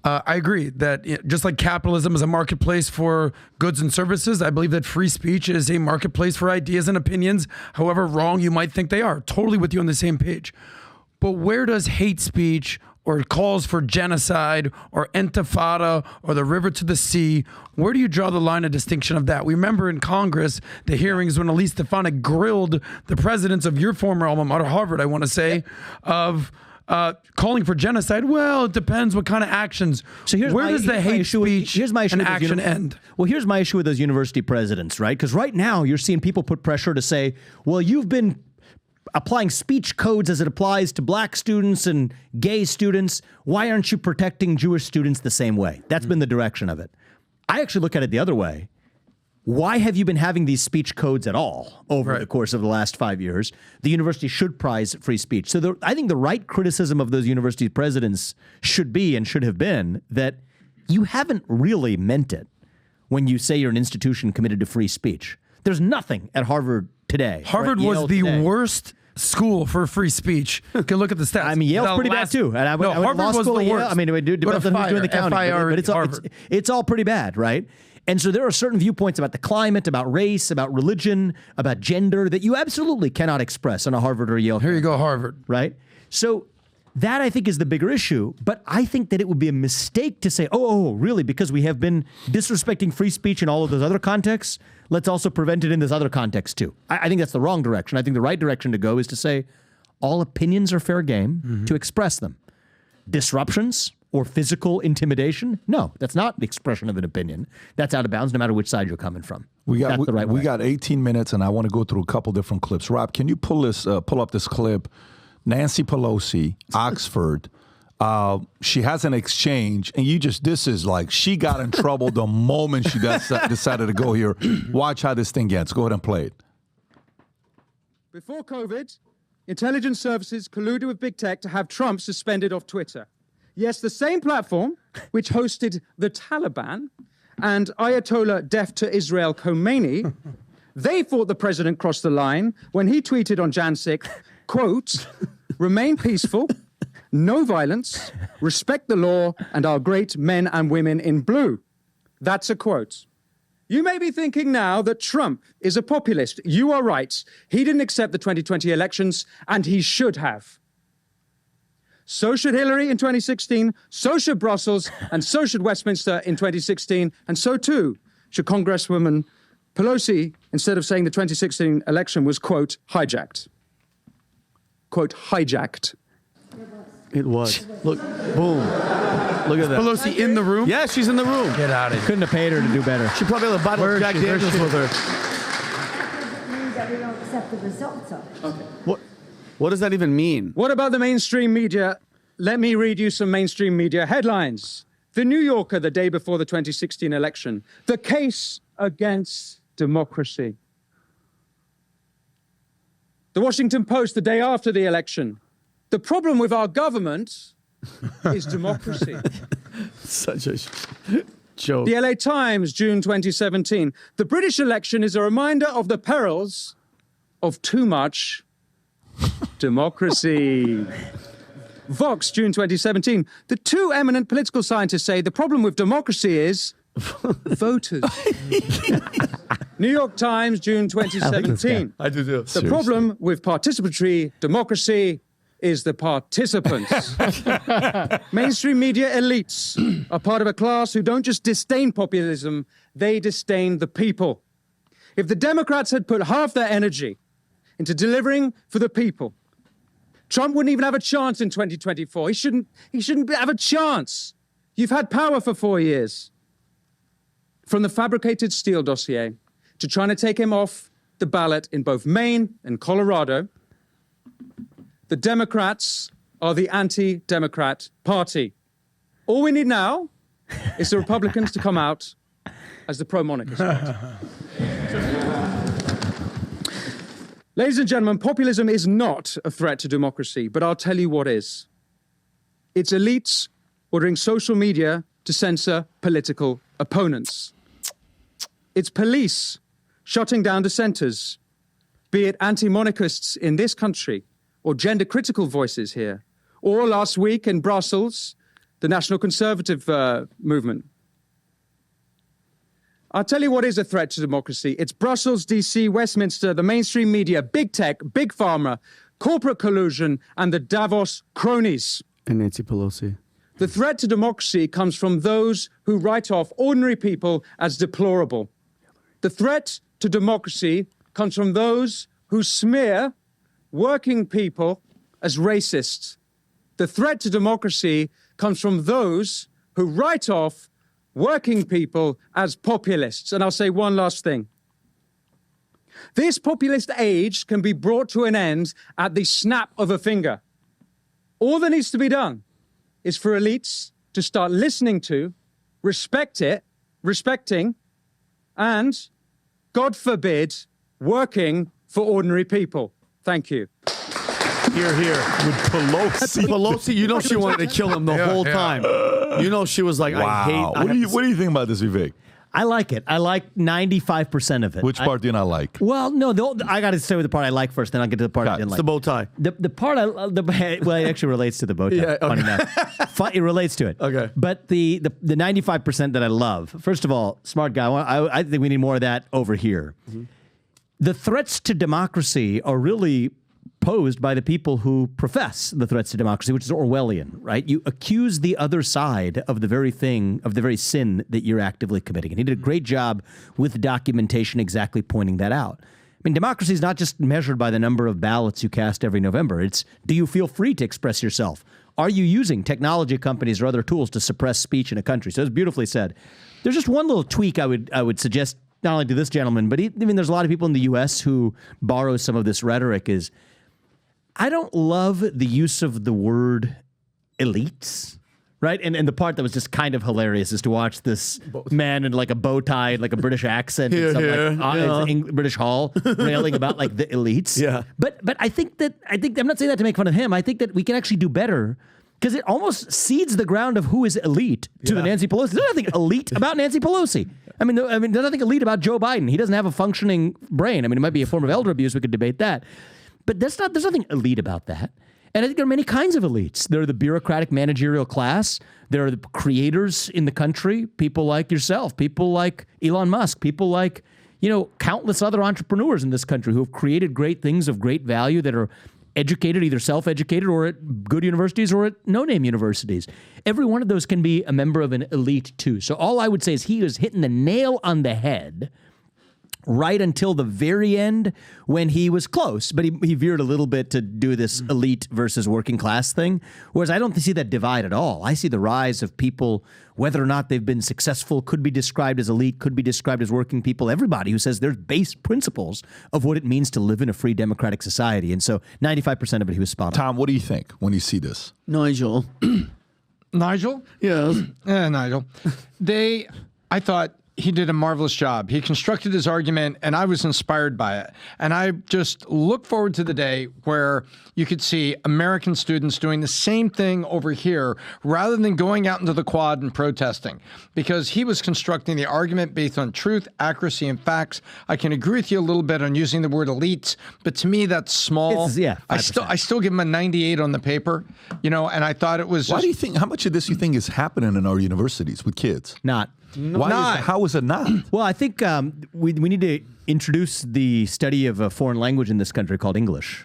I agree that just like capitalism is a marketplace for goods and services, I believe that free speech is a marketplace for ideas and opinions, however wrong you might think they are. Totally with you on the same page. But where does hate speech or calls for genocide or intifada or the river to the sea, where do you draw the line of distinction of that? We remember in Congress, the hearings when Elise Stefanik grilled the presidents of your former alma mater, Harvard, I want to say, of calling for genocide. Well, it depends what kind of actions. So where does the hate speech and action end? Well, here's my issue with those university presidents, right? Because right now you're seeing people put pressure to say, well, you've been applying speech codes as it applies to black students and gay students. Why aren't you protecting Jewish students the same way? That's been the direction of it. I actually look at it the other way. Why have you been having these speech codes at all over the course of the last 5 years? The university should prize free speech. So I think the right criticism of those university presidents should be and should have been that you haven't really meant it when you say you're an institution committed to free speech. There's nothing at Harvard today. Harvard was the worst school for free speech. You can look at the stats. I mean, Yale's pretty bad too. And Harvard was the worst. I mean, it depends on who's doing the counting. But it's all pretty bad, right? And so there are certain viewpoints about the climate, about race, about religion, about gender that you absolutely cannot express on a Harvard or Yale. Here you go, Harvard. Right? So that, I think, is the bigger issue. But I think that it would be a mistake to say, oh, really, because we have been disrespecting free speech in all of those other contexts, let's also prevent it in this other context too. I think that's the wrong direction. I think the right direction to go is to say all opinions are fair game to express them. Disruptions or physical intimidation? No, that's not the expression of an opinion. That's out of bounds no matter which side you're coming from. We got 18 minutes, and I want to go through a couple different clips. Rob, can you pull up this clip? Nancy Pelosi, Oxford. She has an exchange, and this is like she got in trouble the moment she decided to go here. Watch how this thing gets. Go ahead and play it. Before COVID, intelligence services colluded with big tech to have Trump suspended off Twitter. Yes, the same platform which hosted the Taliban and Ayatollah deaf to Israel Khomeini, they thought the president crossed the line when he tweeted on Jan 6th, quote, remain peaceful, no violence, respect the law, and our great men and women in blue. That's a quote. You may be thinking now that Trump is a populist. You are right. He didn't accept the 2020 elections, and he should have. So should Hillary in 2016, so should Brussels, and so should Westminster in 2016, and so too should Congresswoman Pelosi, instead of saying the 2016 election was, quote, hijacked. Quote, hijacked. It was. Look, boom. Look at that. Pelosi in the room? Yeah, she's in the room. Get out of here. Couldn't have paid her to do better. She probably had a bottle of Jack Daniels with her. That doesn't mean that we don't accept the results of it. Okay. What does that even mean? What about the mainstream media? Let me read you some mainstream media headlines. The New Yorker, the day before the 2016 election. The case against democracy. The Washington Post, the day after the election. The problem with our government is democracy. Such a joke. The LA Times, June 2017. The British election is a reminder of the perils of too much democracy. Vox, June 2017. The two eminent political scientists say the problem with democracy is voters. New York Times, June 2017. I do too. The problem with participatory democracy is the participants. Mainstream media elites are part of a class who don't just disdain populism, they disdain the people. If the Democrats had put half their energy into delivering for the people, Trump wouldn't even have a chance in 2024. He shouldn't have a chance. You've had power for 4 years. From the fabricated Steele dossier to trying to take him off the ballot in both Maine and Colorado, the Democrats are the anti-Democrat party. All we need now is the Republicans to come out as the pro-monarchist party. Ladies and gentlemen, populism is not a threat to democracy, but I'll tell you what is. It's elites ordering social media to censor political opponents. It's police shutting down dissenters, be it anti-monarchists in this country or gender-critical voices here. Or last week in Brussels, the National Conservative movement. I'll tell you what is a threat to democracy. It's Brussels, DC, Westminster, the mainstream media, big tech, big pharma, corporate collusion, and the Davos cronies. And Nancy Pelosi. The threat to democracy comes from those who write off ordinary people as deplorable. The threat to democracy comes from those who smear working people as racists. The threat to democracy comes from those who write off working people as populists. And I'll say one last thing. This populist age can be brought to an end at the snap of a finger. All that needs to be done is for elites to start listening to, respecting, and, God forbid, working for ordinary people. Thank you. Here, here. With Pelosi. Pelosi, you know she wanted to kill him the whole time. You know she was like, Wow. I hate... What do you think about this, Vivek? I like it. I like 95% of it. Which part do you not like? Well, no, I got to stay with the part I like first, then I'll get to the part I didn't It's like. the bow tie. The part well, it actually relates to the bow tie. Yeah, okay. Funny enough. It relates to it. Okay. But the 95% that I love, first of all, smart guy, I think we need more of that over here. Mm-hmm. The threats to democracy are really posed by the people who profess the threats to democracy, which is Orwellian, right? You accuse the other side of the very thing, of the very sin that you're actively committing. And he did a great job with documentation exactly pointing that out. I mean, democracy is not just measured by the number of ballots you cast every November. It's, do you feel free to express yourself? Are you using technology companies or other tools to suppress speech in a country? So it's beautifully said. There's just one little tweak I would suggest, not only to this gentleman, but there's a lot of people in the U.S. who borrow some of this rhetoric is, I don't love the use of the word elites, right? And the part that was just kind of hilarious is to watch this man in like a bow tie and like a British accent in some British hall railing about like the elites. Yeah. But I think I'm not saying that to make fun of him. I think that we can actually do better because it almost seeds the ground of who is elite to the Nancy Pelosi. There's nothing elite about Nancy Pelosi. I mean, there's nothing elite about Joe Biden. He doesn't have a functioning brain. I mean, it might be a form of elder abuse. We could debate that. But there's nothing elite about that. And I think there are many kinds of elites. There are the bureaucratic managerial class. There are the creators in the country, people like yourself, people like Elon Musk, people like, countless other entrepreneurs in this country who have created great things of great value that are educated, either self-educated or at good universities or at no-name universities. Every one of those can be a member of an elite too. So all I would say is he was hitting the nail on the head right until the very end when he was close, but he veered a little bit to do this elite versus working class thing, whereas I don't see that divide at all. I see the rise of people, whether or not they've been successful, could be described as elite, could be described as working people, everybody who says there's base principles of what it means to live in a free democratic society. And so 95% of it, he was spot on. Tom, what do you think when you see this? Nigel. Nigel? Yes. Nigel. I thought he did a marvelous job. He constructed his argument, and I was inspired by it. And I just look forward to the day where you could see American students doing the same thing over here rather than going out into the quad and protesting. Because he was constructing the argument based on truth, accuracy, and facts. I can agree with you a little bit on using the word elites, but to me, that's small. It's, yeah, I still give him a 98 on the paper, and I thought it was Why just... do you think, how much of this you think is happening in our universities with kids? Not. How is it not? Well, I think we need to introduce the study of a foreign language in this country called English.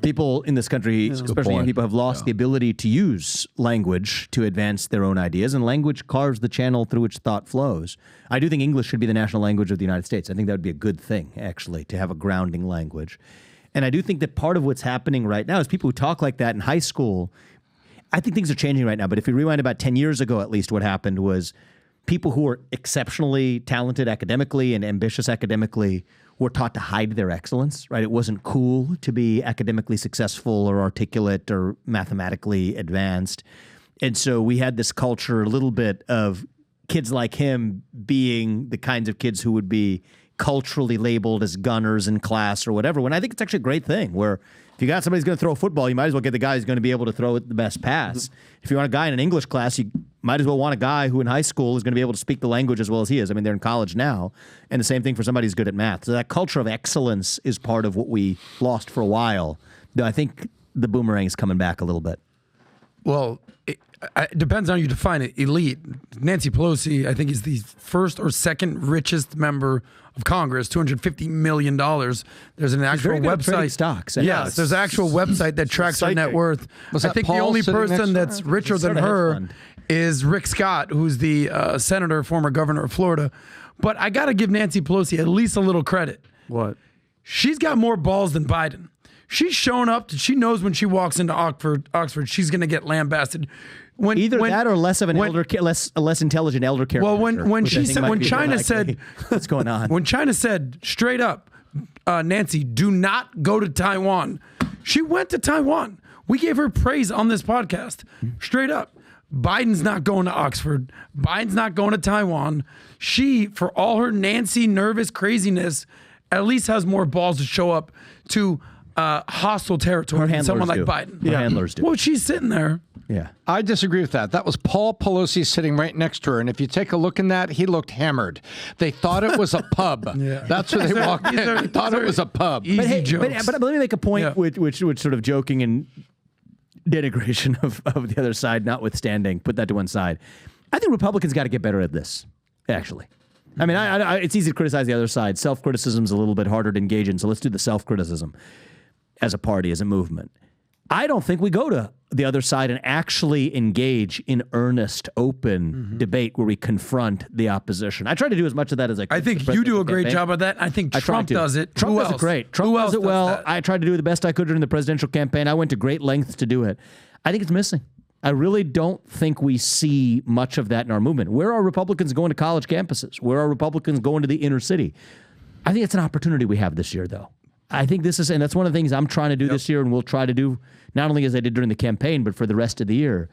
People in this country, especially young people, have lost the ability to use language to advance their own ideas, and language carves the channel through which thought flows. I do think English should be the national language of the United States. I think that would be a good thing, actually, to have a grounding language. And I do think that part of what's happening right now is people who talk like that in high school, I think things are changing right now, but if we rewind about 10 years ago, at least, what happened was people who were exceptionally talented academically and ambitious academically were taught to hide their excellence, right? It wasn't cool to be academically successful or articulate or mathematically advanced. And so we had this culture a little bit of kids like him being the kinds of kids who would be culturally labeled as gunners in class or whatever, when I think it's actually a great thing where if you got somebody who's going to throw a football, you might as well get the guy who's going to be able to throw it the best pass. If you want a guy in an English class, you might as well want a guy who in high school is going to be able to speak the language as well as he is. I mean, they're in college now. And the same thing for somebody who's good at math. So that culture of excellence is part of what we lost for a while. Though I think the boomerang is coming back a little bit. Well, it depends on how you define it. Elite. Nancy Pelosi, I think, is the first or second richest member of Congress. $250 million. There's an actual very good at trading website. stocks. Yes, there's an actual website that tracks her net worth. Was I that think the Paul only sitting next person to her? that's richer than Sort of hedge her fund. is Rick Scott, who's the senator, former governor of Florida. But I got to give Nancy Pelosi at least a little credit. What? She's got more balls than Biden. She's shown up. She knows when she walks into Oxford, she's going to get lambasted. Either that or less of an less intelligent elder character. Well, when which I she think said, might when be more China likely. said, what's going on? when China said straight up, Nancy, do not go to Taiwan. She went to Taiwan. We gave her praise on this podcast, straight up. Biden's not going to Oxford. Biden's not going to Taiwan. She, for all her Nancy nervous craziness, at least has more balls to show up to hostile territory than someone like Biden. Her handlers do. Well, she's sitting there. Yeah. I disagree with that. That was Paul Pelosi sitting right next to her. And if you take a look in that, he looked hammered. They thought it was a pub. Yeah. That's where they walked in. They thought it was a pub. Easy But hey, jokes. but let me make a point, Yeah. which sort of joking and denigration of the other side, notwithstanding, put that to one side. I think Republicans got to get better at this, actually. I mean, it's easy to criticize the other side. Self-criticism is a little bit harder to engage in, so let's do the self-criticism as a party, as a movement. I don't think we go to the other side and actually engage in earnest, open debate where we confront the opposition. I try to do as much of that as I can. I think you do a great job of that. I think Trump does it. Trump Who does it else? great. Trump Who does else it well. that? I tried to do the best I could during the presidential campaign. I went to great lengths to do it. I think it's missing. I really don't think we see much of that in our movement. Where are Republicans going to college campuses? Where are Republicans going to the inner city? I think it's an opportunity we have this year, though. I think this is, and that's one of the things I'm trying to do this year, and we'll try to do not only as I did during the campaign, but for the rest of the year.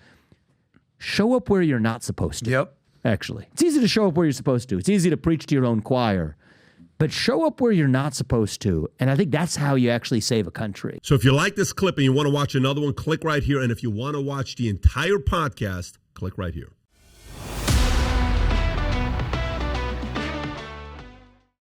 Show up where you're not supposed to. Yep. Actually, it's easy to show up where you're supposed to. It's easy to preach to your own choir, but show up where you're not supposed to. And I think that's how you actually save a country. So if you like this clip and you want to watch another one, click right here. And if you want to watch the entire podcast, click right here.